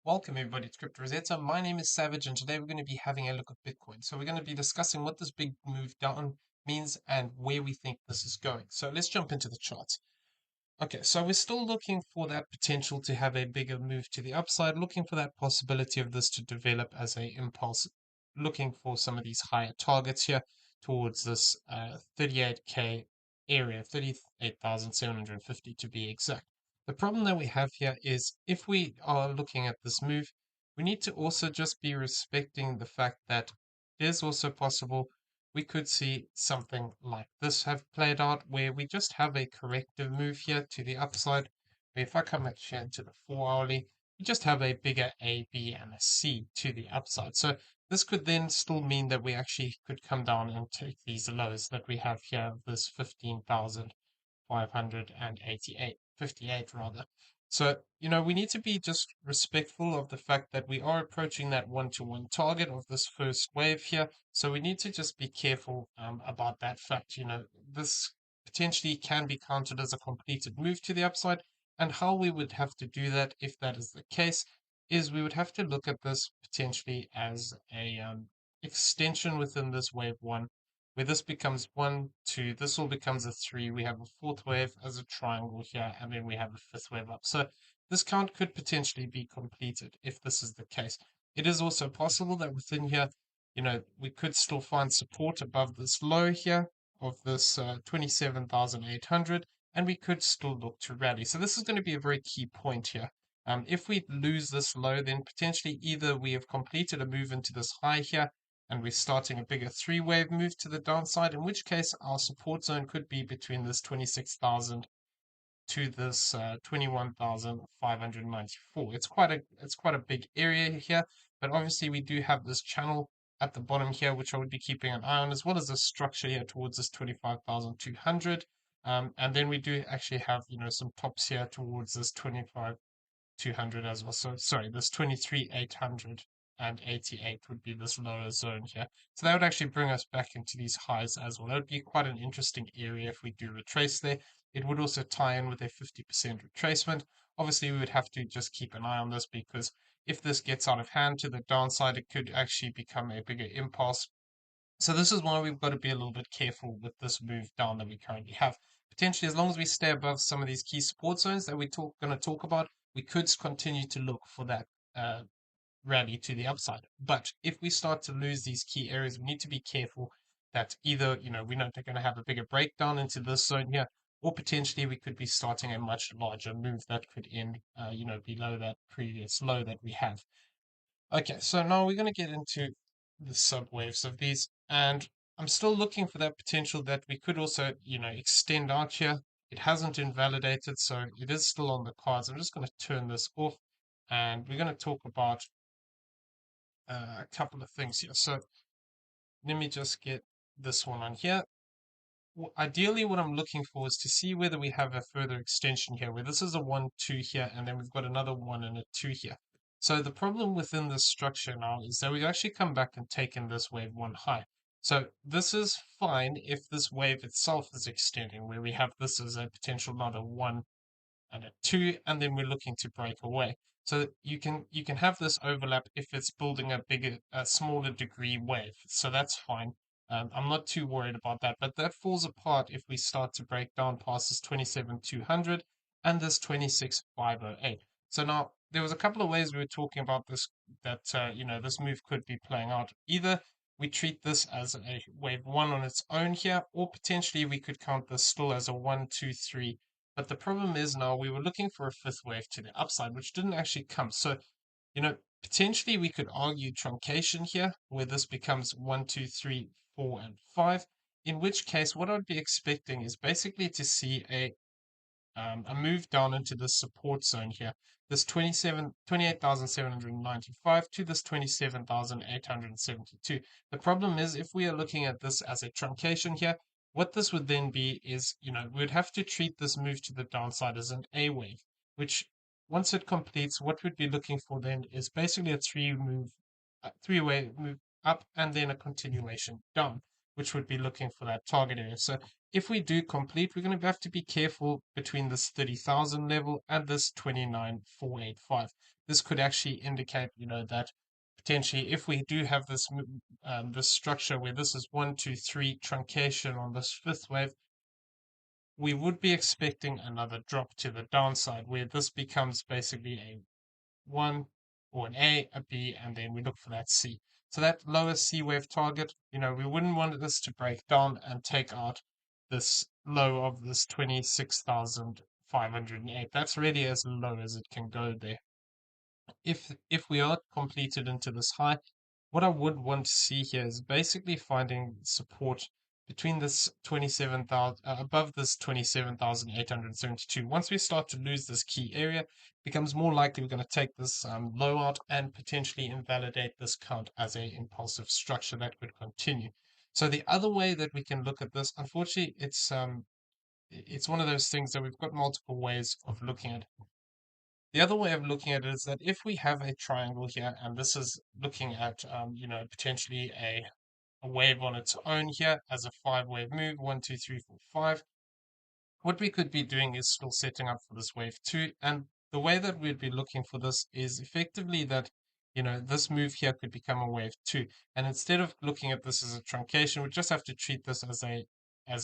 Welcome everybody to Crypto Rosetta. My name is Savage and today we're going to be having a look at Bitcoin. So we're going to be discussing what this big move down means and where we think this is going. So let's jump into the charts. Okay, so we're still looking for that potential to have a bigger move to the upside, looking for that possibility of this to develop as a impulse, looking for some of these higher targets here towards this 38K area, 38,750 to be exact. The problem that we have here is if we are looking at this move, we need to also just be respecting the fact that it is also possible we could see something like this have played out where we just have a corrective move here to the upside. If I come back here into the 4 hourly, we just have a bigger A, B, and a C to the upside. So this could then still mean that we actually could come down and take these lows that we have here, this 15,588, 58 rather. So, we need to be just respectful of the fact that we are approaching that one-to-one target of this first wave here. So we need to just be careful about that fact. This potentially can be counted as a completed move to the upside. And how we would have to do that, if that is the case, is we would have to look at this potentially as a extension within this wave one where this becomes 1, 2, this all becomes a 3, we have a fourth wave as a triangle here, and then we have a fifth wave up. So this count could potentially be completed if this is the case. It is also possible that within here, we could still find support above this low here of this 27,800, and we could still look to rally. So this is going to be a very key point here. If we lose this low, then potentially either we have completed a move into this high here, and we're starting a bigger three-wave move to the downside, in which case our support zone could be between this 26,000 to this 21,594. It's quite a big area here, but obviously we do have this channel at the bottom here, which I would be keeping an eye on, as well as this structure here towards this 25,200. And then we do actually have, some tops here towards this 25,200 as well. So sorry, this 23,800 and 88 would be this lower zone here. So that would actually bring us back into these highs as well. That would be quite an interesting area if we do retrace there. It would also tie in with a 50% retracement. Obviously, we would have to just keep an eye on this because if this gets out of hand to the downside, it could actually become a bigger impulse. So this is why we've got to be a little bit careful with this move down that we currently have. Potentially, as long as we stay above some of these key support zones that we're going to talk about, we could continue to look for that rally to the upside. But if we start to lose these key areas, we need to be careful that either, we're not going to have a bigger breakdown into this zone here, or potentially we could be starting a much larger move that could end, below that previous low that we have. Okay, so now we're going to get into the subwaves of these, and I'm still looking for that potential that we could also, extend out here. It hasn't invalidated, so it is still on the cards. I'm just going to turn this off, and we're going to talk about a couple of things here. So let me just get this one on here. Ideally, what I'm looking for is to see whether we have a further extension here, where this is a 1, 2 here, and then we've got another 1 and a 2 here. So the problem within this structure now is that we've actually come back and taken this wave 1 high. So this is fine if this wave itself is extending, where we have this as a potential not a 1 and a 2, and then we're looking to break away. So you can have this overlap if it's building a smaller degree wave. So that's fine. I'm not too worried about that, but that falls apart if we start to break down past this 27,200 and this 26,508. So now there was a couple of ways we were talking about this that this move could be playing out. Either we treat this as a wave 1 on its own here, or potentially we could count this still as a 1, 2, 3. But the problem is now we were looking for a fifth wave to the upside, which didn't actually come. So, potentially we could argue truncation here, where this becomes 1, 2, 3, 4, and 5. In which case, what I'd be expecting is basically to see a move down into this support zone here, this 28,795 to this 27,872. The problem is if we are looking at this as a truncation here, what this would then be is, we would have to treat this move to the downside as an A wave, which once it completes, what we'd be looking for then is basically a three-way move up and then a continuation down, which would be looking for that target area. So if we do complete, we're going to have to be careful between this 30,000 level and this 29,485. this could actually indicate, that potentially if we do have this structure where this is 1, 2, 3 truncation on this fifth wave, we would be expecting another drop to the downside where this becomes basically a 1 or an A, a B, and then we look for that C. So that lower C wave target, we wouldn't want this to break down and take out this low of this 26,508. That's really as low as it can go there. If we are completed into this high, what I would want to see here is basically finding support between this 27,000 above this 27,872. Once we start to lose this key area, it becomes more likely we're going to take this low out and potentially invalidate this count as a impulsive structure that could continue. So the other way that we can look at this, unfortunately, it's one of those things that we've got multiple ways of looking at. The other way of looking at it is that if we have a triangle here, and this is looking at, potentially a wave on its own here as a 5-wave move, 1, 2, 3, 4, 5, what we could be doing is still setting up for this wave 2. And the way that we'd be looking for this is effectively that, this move here could become a wave 2. And instead of looking at this as a truncation, we just have to treat this as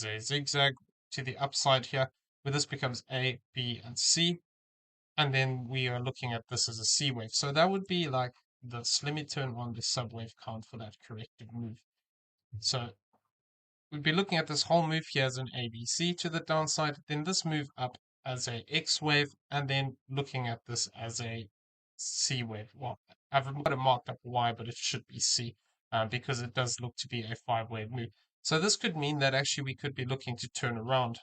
a zigzag to the upside here, where this becomes A, B, and C. And then we are looking at this as a C wave. So that would be like this. Let me turn on the subwave count for that corrected move. So we'd be looking at this whole move here as an ABC to the downside, then this move up as a X wave, and then looking at this as a C wave. Well, I've got it marked up Y, but it should be C because it does look to be a 5-wave move. So this could mean that actually we could be looking to turn around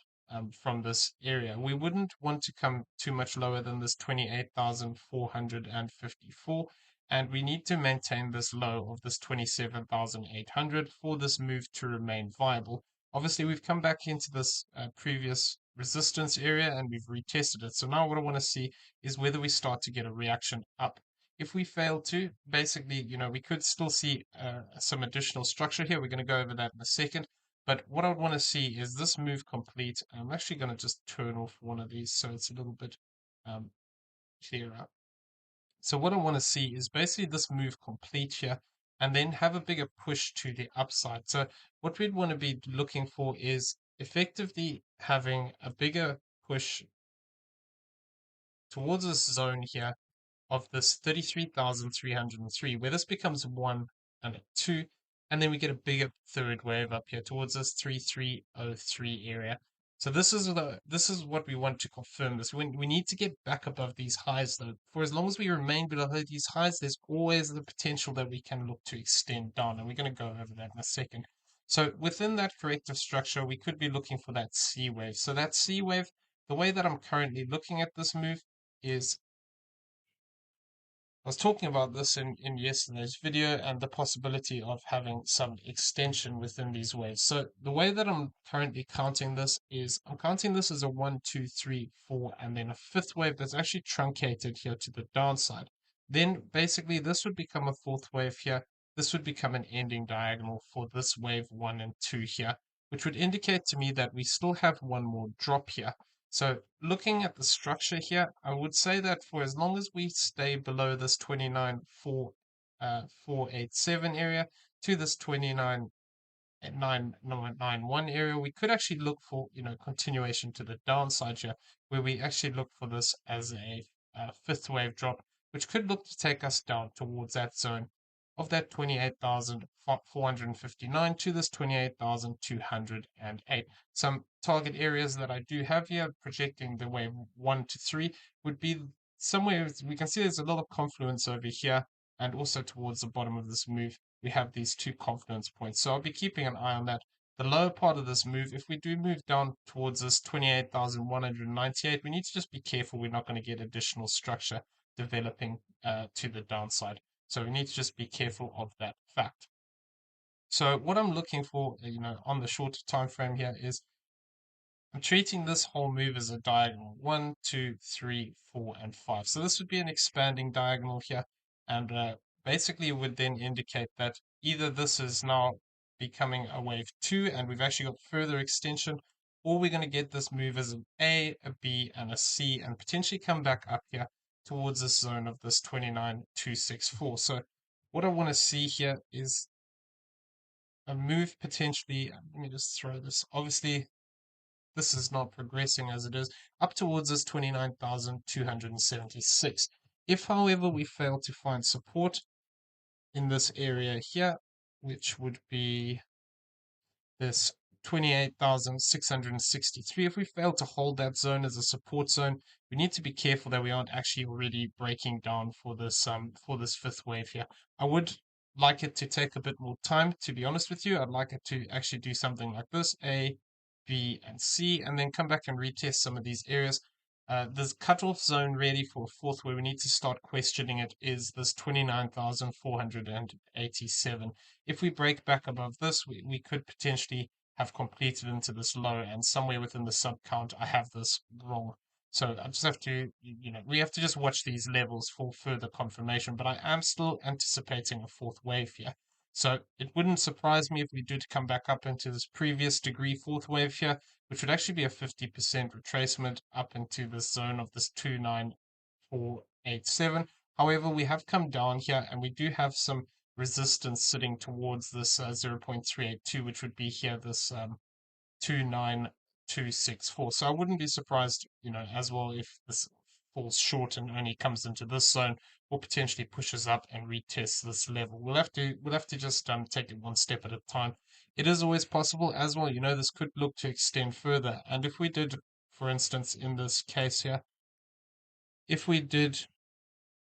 from this area. We wouldn't want to come too much lower than this 28,454, and we need to maintain this low of this 27,800 for this move to remain viable. Obviously, we've come back into this previous resistance area and we've retested it. So now what I want to see is whether we start to get a reaction up. If we fail to, basically, we could still see some additional structure here. We're going to go over that in a second. But what I would want to see is this move complete. I'm actually going to just turn off one of these so it's a little bit clearer. So what I want to see is basically this move complete here and then have a bigger push to the upside. So what we'd want to be looking for is effectively having a bigger push towards this zone here of this 33,303, where this becomes 1 and a 2, and then we get a bigger third wave up here towards this 3303 area. So this is what we want to confirm this. We need to get back above these highs though. For as long as we remain below these highs, there's always the potential that we can look to extend down, and we're going to go over that in a second. So within that corrective structure, we could be looking for that C wave. So that C wave, the way that I'm currently looking at this move is I was talking about this in yesterday's video and the possibility of having some extension within these waves. So the way that I'm currently counting this is I'm counting this as a 1, 2, 3, 4, and then a fifth wave that's actually truncated here to the downside. Then basically this would become a fourth wave here. This would become an ending diagonal for this wave 1 and 2 here, which would indicate to me that we still have one more drop here. So looking at the structure here, I would say that for as long as we stay below this 29,487 area to this 29,991 area, we could actually look for, continuation to the downside here, where we actually look for this as a fifth wave drop, which could look to take us down towards that zone of that 28,459 to this 28,208. Some target areas that I do have here projecting the wave 1 to 3 would be somewhere we can see there's a lot of confluence over here, and also towards the bottom of this move we have these two confluence points. So I'll be keeping an eye on that. The lower part of this move, if we do move down towards this 28,198, we need to just be careful we're not going to get additional structure developing to the downside. So we need to just be careful of that fact. So what I'm looking for, on the shorter time frame here is I'm treating this whole move as a diagonal. 1, 2, 3, 4, and 5. So this would be an expanding diagonal here. And basically would then indicate that either this is now becoming a wave 2 and we've actually got further extension, or we're going to get this move as an A, a B, and a C, and potentially come back up here towards this zone of this 29,264. So what I want to see here is a move potentially. Let me just throw this. Obviously, this is not progressing as it is up towards this 29,276. If, however, we fail to find support in this area here, which would be this 28,663. If we fail to hold that zone as a support zone, we need to be careful that we aren't actually already breaking down for this fifth wave here. I would like it to take a bit more time, to be honest with you. I'd like it to actually do something like this, A, B, and C, and then come back and retest some of these areas. This cutoff zone really for a fourth where we need to start questioning it is this 29,487. If we break back above this, we could potentially have completed into this low, and somewhere within the sub count, I have this wrong. So I just have to, we have to just watch these levels for further confirmation, but I am still anticipating a fourth wave here. So it wouldn't surprise me if we did come back up into this previous degree fourth wave here, which would actually be a 50% retracement up into this zone of this 29487. However, we have come down here and we do have some resistance sitting towards this 0.382, which would be here, this 29264. So I wouldn't be surprised, as well if this falls short and only comes into this zone or potentially pushes up and retests this level. We'll have to just take it one step at a time. It is always possible as well, this could look to extend further. And if we did, for instance, in this case here, if we did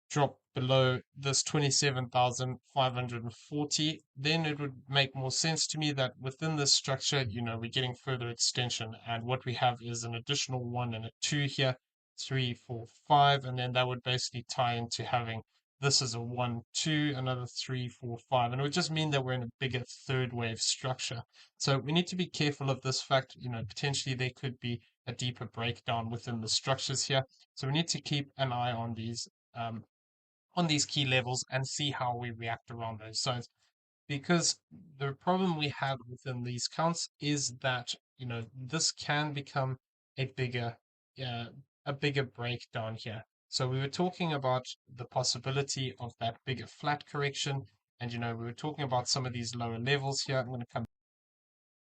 drop below this 27,540, then it would make more sense to me that within this structure, we're getting further extension. And what we have is an additional 1 and a 2 here, 3, 4, 5, and then that would basically tie into having this as a 1, 2, another 3, 4, 5. And it would just mean that we're in a bigger third wave structure. So we need to be careful of this fact. Potentially there could be a deeper breakdown within the structures here. So we need to keep an eye on these key levels and see how we react around those zones. Because the problem we have within these counts is that this can become a bigger uh, a bigger breakdown here. So we were talking about the possibility of that bigger flat correction, and we were talking about some of these lower levels here. I'm going to come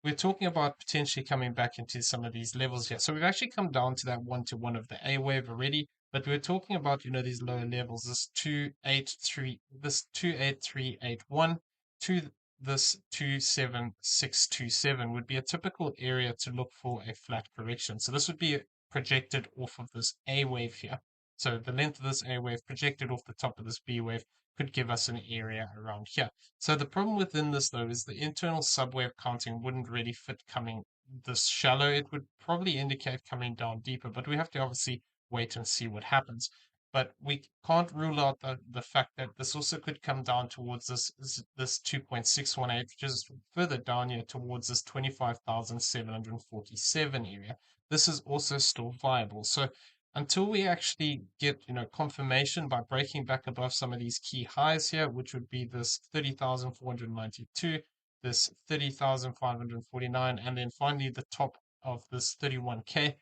we're talking about potentially coming back into some of these levels here. So we've actually come down to that 1-to-1 of the A wave already, but we're talking about, these lower levels, this 28381 to this 27627 would be a typical area to look for a flat correction. So this would be projected off of this A wave here. So the length of this A wave projected off the top of this B wave could give us an area around here. So the problem within this, though, is the internal subwave counting wouldn't really fit coming this shallow. It would probably indicate coming down deeper, but we have to obviously wait and see what happens. But we can't rule out the fact that this also could come down towards this 2.618, which is further down here towards this 25,747 area. This is also still viable. So until we actually get confirmation by breaking back above some of these key highs here, which would be this 30,492, this 30,549, and then finally the top of this 31K,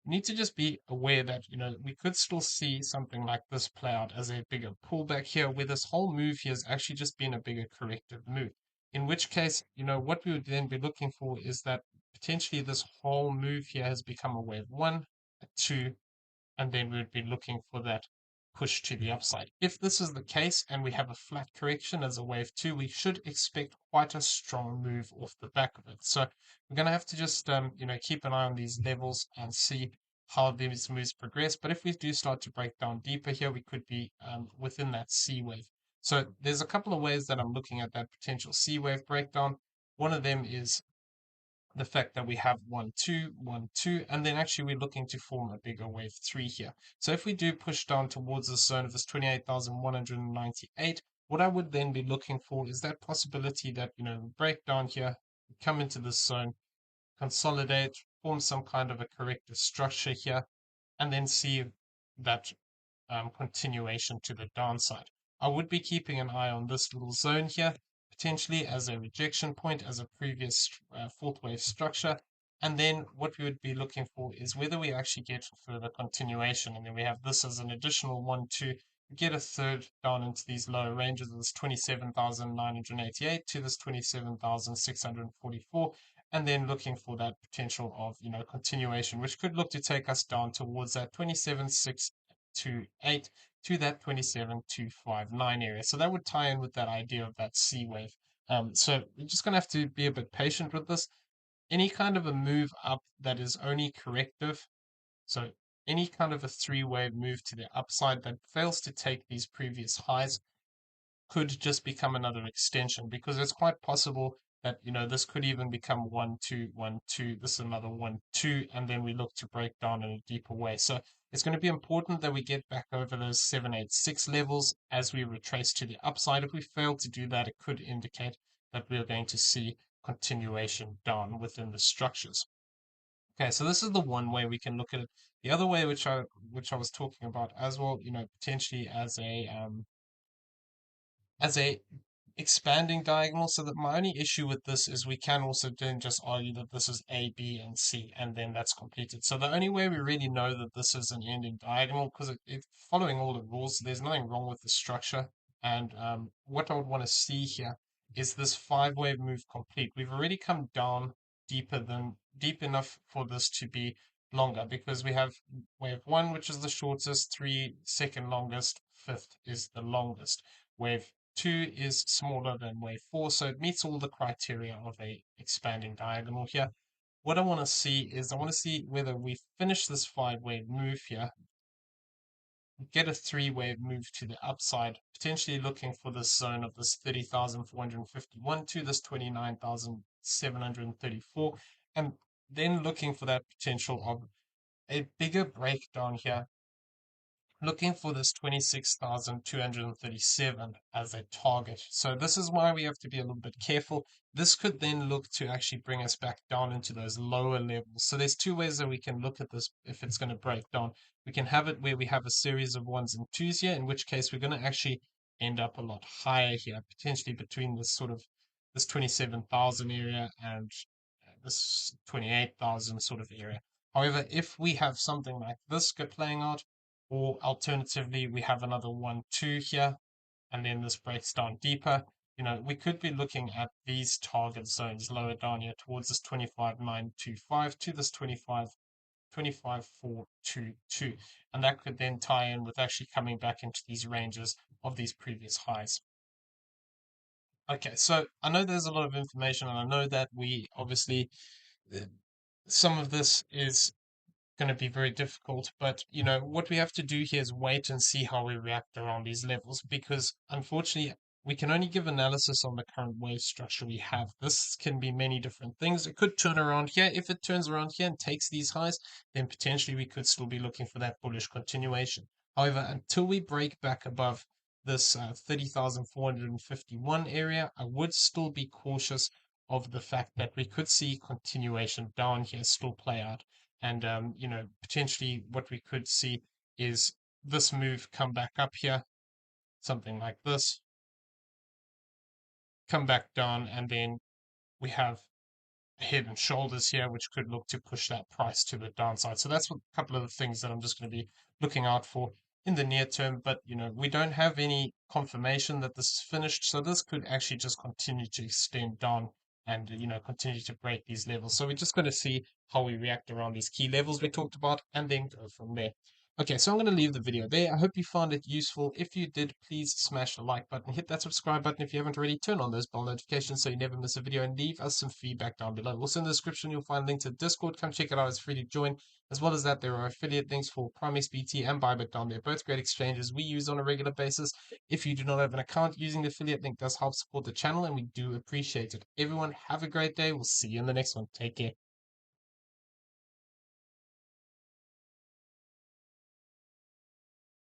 we need to just be aware that we could still see something like this play out as a bigger pullback here, where this whole move here has actually just been a bigger corrective move. In which case, what we would then be looking for is that potentially this whole move here has become a wave 1, a 2, and then we would be looking for that push to the upside. If this is the case and we have a flat correction as a wave 2, we should expect quite a strong move off the back of it. So we're going to have to just keep an eye on these levels and see how these moves progress. But if we do start to break down deeper here, we could be within that C wave. So there's a couple of ways that I'm looking at that potential C wave breakdown. One of them is the fact that we have 1, 2, 1, 2, and then actually we're looking to form a bigger wave 3 here. So if we do push down towards the zone of this 28,198, what I would then be looking for is that possibility that, break down here, come into this zone, consolidate, form some kind of a corrective structure here, and then see that continuation to the downside. I would be keeping an eye on this little zone here, potentially as a rejection point, as a previous fourth wave structure. And then what we would be looking for is whether we actually get further continuation. And then we have this as an additional one to get a third down into these lower ranges of this 27,988 to this 27,644. And then looking for that potential of, continuation, which could look to take us down towards that 27,628 to that 27,259 area. So that would tie in with that idea of that C wave. So you're just going to have to be a bit patient with this. Any kind of a move up that is only corrective, so any kind of a three-wave move to the upside that fails to take these previous highs could just become another extension, because it's quite possible that this could even become 1 2 1 2, this is another 1 2, and then we look to break down in a deeper way. So it's going to be important that we get back over those 786 levels as we retrace to the upside. If we fail to do that, it could indicate that we are going to see continuation down within the structures. Okay, so this is the one way we can look at it. The other way, which I was talking about as well, potentially as a expanding diagonal. So that my only issue with this is we can also then just argue that this is A, B, and C, and then that's completed. So the only way we really know that this is an ending diagonal, because it's following all the rules, so there's nothing wrong with the structure. And what I would want to see here is this five-wave move complete. We've already come down deep enough for this to be longer, because we have wave one, which is the shortest, three, second longest, fifth is the longest. Wave 2 is smaller than wave 4, so it meets all the criteria of a expanding diagonal here. What I want to see is I want to see whether we finish this five-wave move here, get a three-wave move to the upside, potentially looking for this zone of this 30,451 to this 29,734, and then looking for that potential of a bigger breakdown here, looking for this 26,237 as a target. So this is why we have to be a little bit careful. This could then look to actually bring us back down into those lower levels. So there's two ways that we can look at this if it's going to break down. We can have it where we have a series of ones and twos here, in which case we're going to actually end up a lot higher here, potentially between this 27,000 area and this 28,000 sort of area. However, if we have something like this playing out, or alternatively, we have another 1 2 here, and then this breaks down deeper. We could be looking at these target zones lower down here towards this 25,925 to this 25,422. And that could then tie in with actually coming back into these ranges of these previous highs. Okay, so I know there's a lot of information, and I know that we obviously, uh, some of this is going to be very difficult. But what we have to do here is wait and see how we react around these levels, because unfortunately we can only give analysis on the current wave structure we have. This can be many different things. It could turn around here. If it turns around here and takes these highs, then potentially we could still be looking for that bullish continuation. However, until we break back above this 30,451 area, I would still be cautious of the fact that we could see continuation down here still play out. And, potentially what we could see is this move come back up here, something like this, come back down, and then we have head and shoulders here, which could look to push that price to the downside. So that's a couple of the things that I'm just going to be looking out for in the near term. But, we don't have any confirmation that this is finished. So this could actually just continue to extend down and, continue to break these levels. So we're just going to see how we react around these key levels we talked about and then go from there. Okay, so I'm going to leave the video there. I hope you found it useful. If you did, please smash the like button, hit that subscribe button if you haven't already, turn on those bell notifications so you never miss a video, and leave us some feedback down below. Also in the description, you'll find a link to Discord. Come check it out, it's free to join. As well as that, there are affiliate links for PrimeXBT and BYBIT down there, both great exchanges we use on a regular basis. If you do not have an account, using the affiliate link does help support the channel, and we do appreciate it. Everyone, have a great day. We'll see you in the next one. Take care.